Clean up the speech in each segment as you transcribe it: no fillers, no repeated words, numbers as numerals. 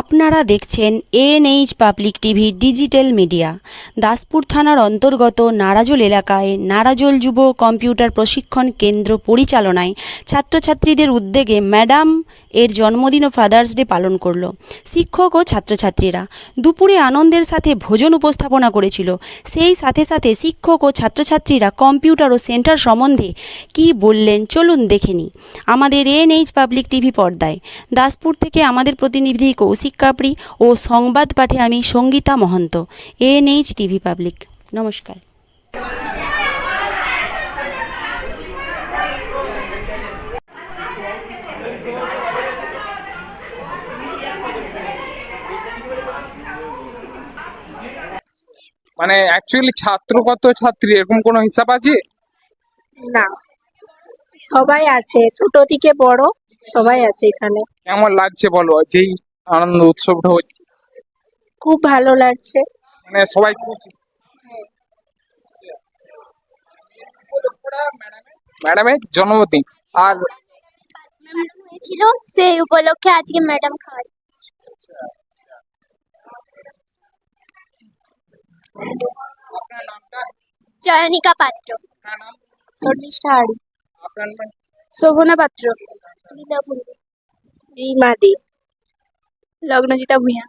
আপনারা দেখছেন ANH public TV digital media. Daspur থানার অন্তর্গত নারাজোল এলাকায় নারাজোল যুব কম্পিউটার প্রশিক্ষণ কেন্দ্র পরিচালনায় ছাত্রছাত্রীদের উদ্যোগে ম্যাডাম এর জন্মদিন ও ফাদার্স ডে পালন করলো শিক্ষক ও ছাত্রছাত্রীরা। দুপুরে আনন্দের সাথে ভোজন উপস্থাপনা করেছিল। সেই সাথে সাথে শিক্ষক ও ছাত্রছাত্রীরা কম্পিউটার ও সেন্টার সম্বন্ধে কি বললেন চলুন দেখে নিই আমাদের এএনএইচ পাবলিক টিভি পর্দায়। দাসপুর থেকে আমাদের প্রতিনিধি কৌশিক কাপড়ি ও সংবাদ পাঠে আমি সঙ্গীতা মহন্ত, এএনএইচ টিভি পাবলিক। নমস্কার। মানে অ্যাকচুয়ালি ছাত্র কত ছাত্রী এরকম কোনো হিসাব আছে? না, সবাই আছে, ছোট থেকে বড় সবাই আছে এখানে। কেমন লাগছে বলো যেই আনন্দ উৎসবটা হচ্ছে? খুব ভালো লাগছে। মানে সবাই খুশি? ম্যাডামের জন্মদিন আর হয়েছিল সেই উপলক্ষে আজকে ম্যাডাম খাওয়া। আপনার নামটা? চয়নিকা পাত্র। আপনার নাম? শর্মিষ্ঠা হাড়ি। আপনার নাম? শোভনা পাত্র। লীলা ভুঁইয়া। রিমা দে। লগ্নজিতা ভূঁইয়া।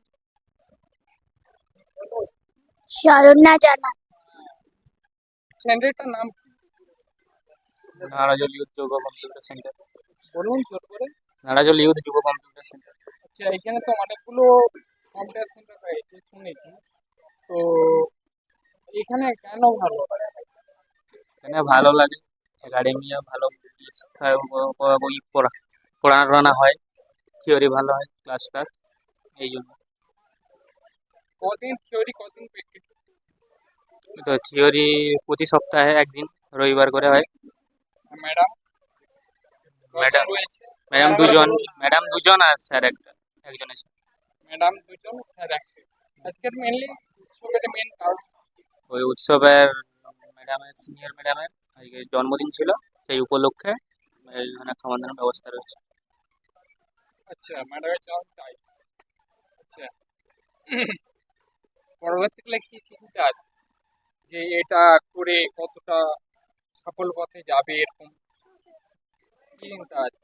শরণ্যা জানা। সেন্টারটার নাম কি? নারাজল ইউথ যুব কম্পিউটার সেন্টার। বলুন জোর করে। নারাজল ইউথ যুব কম্পিউটার সেন্টার। আচ্ছা, এখানে তো অনেকগুলো কম্পিউটার সেন্টার রয়েছে শুনেছি, তো এখানে কেন ভালো? এখানে ভালো লাগে, একাডেমিও ভালো, শিক্ষা বই পড়ানো হয়, থিওরি ভালো হয়, ক্লাস এই জন্য। কদিন থিওরি কদিন প্র্যাকটিস? তো থিওরি প্রতি সপ্তাহে একদিন রবিবার করে হয়। ম্যাডাম? ম্যাডাম রয়েছে? ম্যাডাম দুজন আর স্যার একজন আছে। ম্যাডাম দুজন, স্যার একজন। আজকের মেনলি উৎসবের মেন কারণ? ওই উৎসবের সিনিয়র ম্যাডামের আজকে জন্মদিন ছিল, সেই উপলক্ষে এখানে খাওয়া দাওয়ার ব্যবস্থা রয়েছে। আচ্ছা, ম্যাডামের জন্য তাই। আচ্ছা, পরবর্তীকালে কি চিন্তা আছে যে এটা করে কতটা সফল পথে যাবে, এরকম কি চিন্তা আছে?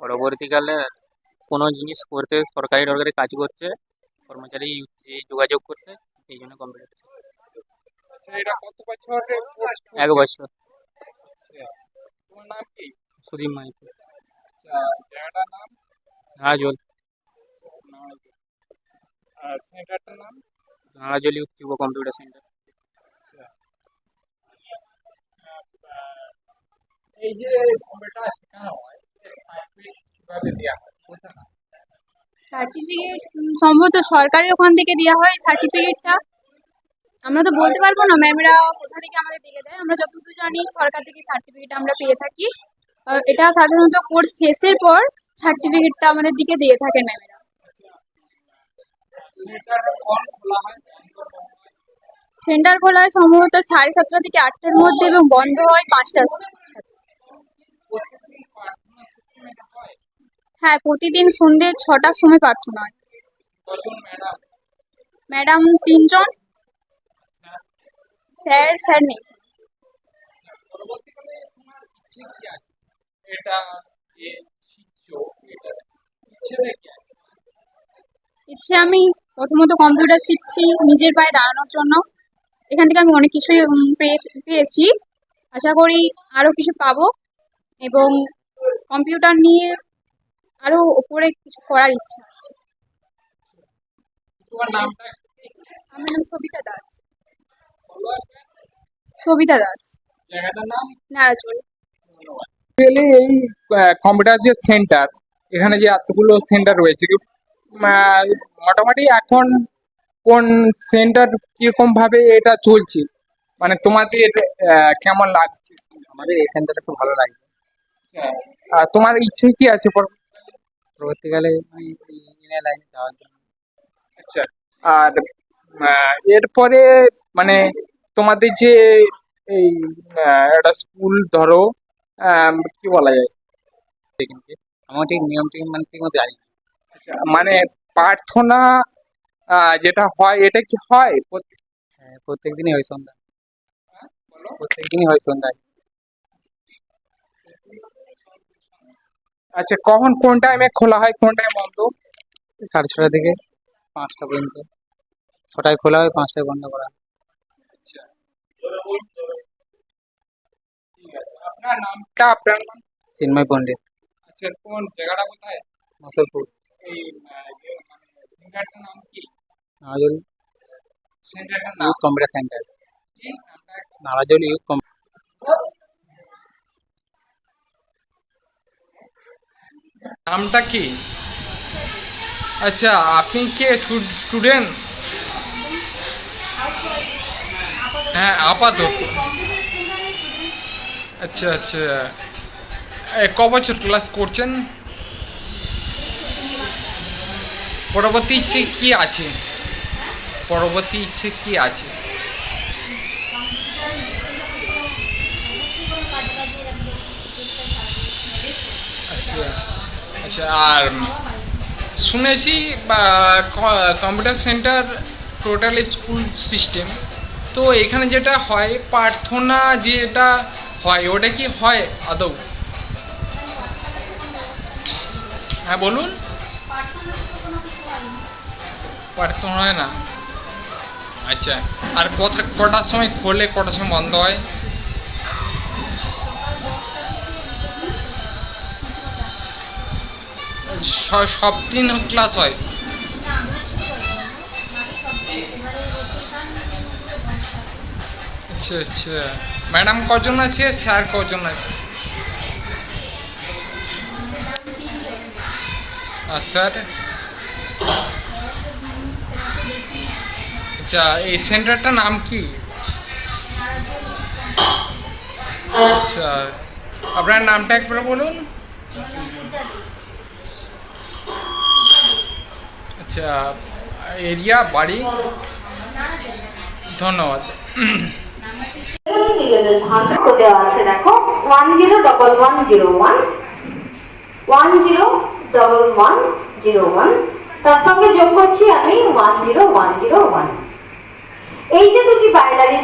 পরবর্তীকালে কোনো জিনিস করতে, সরকারি কাজ করতে, কর্মচারী যোগাযোগ করতে, এই জন্য কম্পিউটার। আচ্ছা, এটা কত বছরের কোর্স? 1 বছর। আচ্ছা, তোমার নাম কি? সুদীপ মাইতি। আচ্ছা, জায়গাটার নাম? নারাজল। আর সেন্টারটার নাম? নারাজল ইউথ যুব কম্পিউটার সেন্টার। আচ্ছা, এই যে কম্পিউটার শেখানো হয় কিভাবে দেওয়া হয় কোথায়? সার্টিফিকেট সম্ভবত সরকারের ওখান থেকে দেওয়া হয় সার্টিফিকেটটা। আমরা তো বলতে পারবো না ম্যামরা কোথা থেকে আমাদের দিয়ে দেয়। আমরা যতদূর জানি সরকার থেকে সার্টিফিকেট আমরা পেয়ে থাকি। এটা সাধারণত কোর্স শেষের পর সার্টিফিকেটটা আমাদের দিকে দিয়ে থাকেন ম্যামেরা। সেন্টার কখন খোলা হয়? সেন্টার খোলা হয় সম্ভবত 7:30 থেকে 8টার মধ্যে এবং বন্ধ হয় 5টার সময়। প্রত্যেকদিন প্রার্থনা সিস্টেমে হয়? হ্যাঁ, প্রতিদিন সন্ধ্যে 6টার সময় প্রার্থনা হয়। কজন ম্যাডাম? ম্যাডাম 3 জন, স্যার নেই। পরবর্তীকালে তোমার ইচ্ছে কি আছে? এটা যে শিখছো, এটা ইচ্ছেটা কি আছে? ইচ্ছে আমি প্রথমত কম্পিউটার শিখছি নিজের পায়ে দাঁড়ানোর জন্য। এখান থেকে আমি অনেক কিছুই পেয়েছি। আশা করি আরো কিছু পাবো এবং কম্পিউটার নিয়ে আরো উপরে কিছু করার ইচ্ছা আছে। তোমার নামটা কি? আমার নাম সবিতা দাস। বলো একবার। সবিতা দাস, জায়গাটার নাম? নারাজল। ধন্যবাদ। Actually এই কম্পিউটার যে সেন্টার, এখানে যে এতগুলো সেন্টার রয়েছে, মোটামুটি এখন কোন সেন্টার কিরকম ভাবে এটা চলছে, মানে তোমাদের কেমন লাগছে? আমাদের এই সেন্টারটা খুব ভালো লাগে। তোমার ইচ্ছে কি আছে পরবর্তীকালে ইঞ্জিনিয়ার লাইনে যাওয়ার জন্য। আচ্ছা, আর এরপরে মানে তোমাদের যে এই একটা স্কুল ধরো, কি বলা যায়, কিন্তু আমার ঠিক নিয়ম ঠিক মানে ঠিক মতো জানি না। আচ্ছা, মানে প্রার্থনা যেটা হয় এটা কি হয় হ্যাঁ, প্রত্যেক দিনই হয় সন্ধ্যা, প্রত্যেক দিনই হয় সন্ধ্যায়। আচ্ছা, কখন কোন টাইমে খোলা হয় কোন টাইম বন্ধ? 6:30 থেকে 5টা পর্যন্ত, 6টায় খোলা হয়, 5টায় বন্ধ করা হয়। আচ্ছা, ঠিক আছে। আপনার নামটা আপনার নাম? চিন্ময় পণ্ডিত, আচ্ছা, কোন জায়গাটা কোথায়? মসলপুর, এই যে মানে সেন্টারটার নাম কি? নারাজল সেন্টারটার নাম ইউথ কম্পিউটার সেন্টার, কি? নামটা একটু- নারাজল ইউথ নামটা কি? আচ্ছা, আপনি কে স্টুডেন্ট? হ্যাঁ, আপাতত। আচ্ছা আচ্ছা, ক বছর ক্লাস করছেন? পরবর্তী ইচ্ছে কি আছে? পরবর্তী ইচ্ছে কি আছে? আচ্ছা আচ্ছা, আর শুনেছি computer centre total school system, তো এখানে যেটা হয় প্রার্থনা যেটা হয় ওটা কি হয় আদৌ? হ্যাঁ বলুন। প্রার্থনা হয় না? আচ্ছা, আর কটার সময় খোলে কটার সময় বন্ধ হয়? সব দিন ক্লাস হয়? আচ্ছা আচ্ছা, ম্যাডাম কজন আছে, স্যার কজন আছে? আর স্যার? আচ্ছা, এই সেন্টারটার নাম কি? আচ্ছা, আপনার নামটা একবার বলুন। আচ্ছা, এরিয়া বাড়ি? ধন্যবাদ। দেওয়া আছে দেখো 101101 101101, তার সঙ্গে যোগ করছি আমি 10101। এই যে দুটি বাইনারি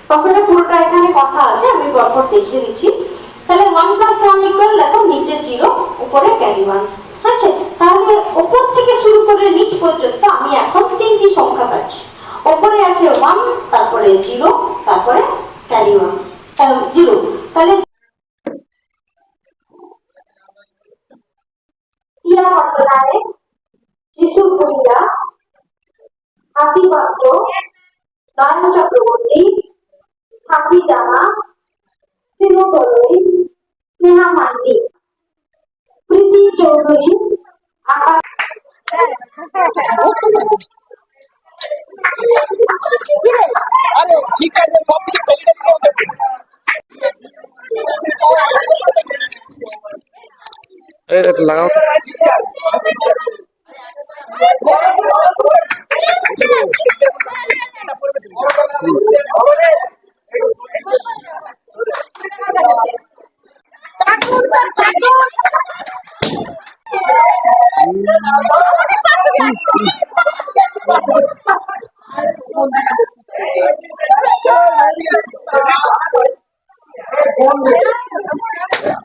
তখন পুরোটা এখানে কথা আছে, আমি পরপর দেখিয়ে দিচ্ছি। তাহলে 1 + 1 = দেখো নিচে 0, উপরে ক্যারি 1। আচ্ছা, তাহলে উপর থেকে শুরু করে নিচ পর্যন্ত আমি এখন তিনটি সংখ্যা পাচ্ছি। উপরে আছে 1, তারপরে 0, তারপরে ক্যারি 1 0। তাহলে ইয়া পত্রায় শিশু ভূমিরা, হাসি পাত্র, নয়ন চক্রবর্তী, সাথী জানা, শ্রীমতী, স্নেহা মান্ডি, প্রীতি চৌধুরী, আকাশ। আরে ঠিক আছে, সব কিছু লাগাও।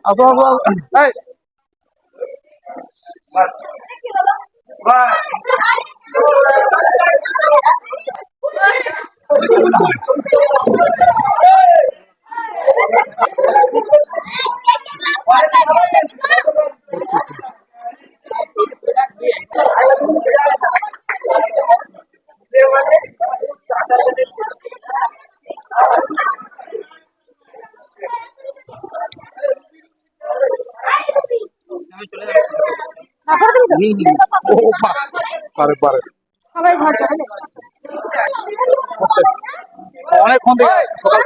আসো আসো, এই পারে পারে অনেকক্ষণ থেকে সকাল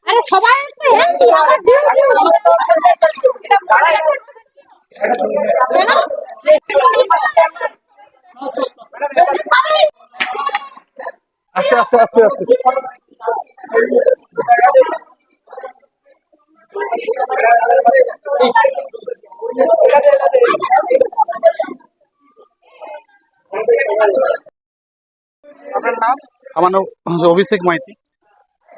আরে সবাই আস্তে আস্তে আস্তে আস্তে। আপনার নাম? আমার নাম হচ্ছে অভিষেক মাইতি।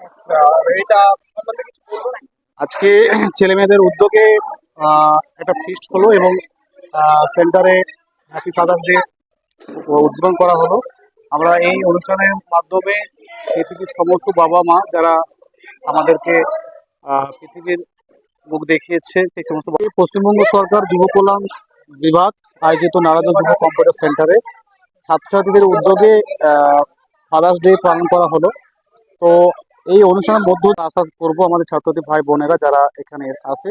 আচ্ছা, এটা সম্বন্ধে কিছু বলবেন? আজকে ছেলে মেয়েদের উদ্যোগে একটা ফিস্ট হলো এবং সেন্টারে হ্যাপি ফাদার্স ডে উদ্বোধন করা হলো। আমরা এই অনুষ্ঠানের মাধ্যমে পৃথিবীর সমস্ত বাবা মা যারা আমাদেরকে পৃথিবীর মুখ দেখিয়েছে সেই সমস্ত পশ্চিমবঙ্গ সরকার যুব কল্যাণ বিভাগ আয়োজিত নারাজল যুব কম্পিউটার সেন্টারে ছাত্রছাত্রীদের উদ্যোগে ফাদার্স ডে পালন করা হলো। তো এই অনুষ্ঠানের মধ্যে আশা করবো আমাদের ছাত্রছাত্রী ভাই বোনেরা যারা এখানে আসে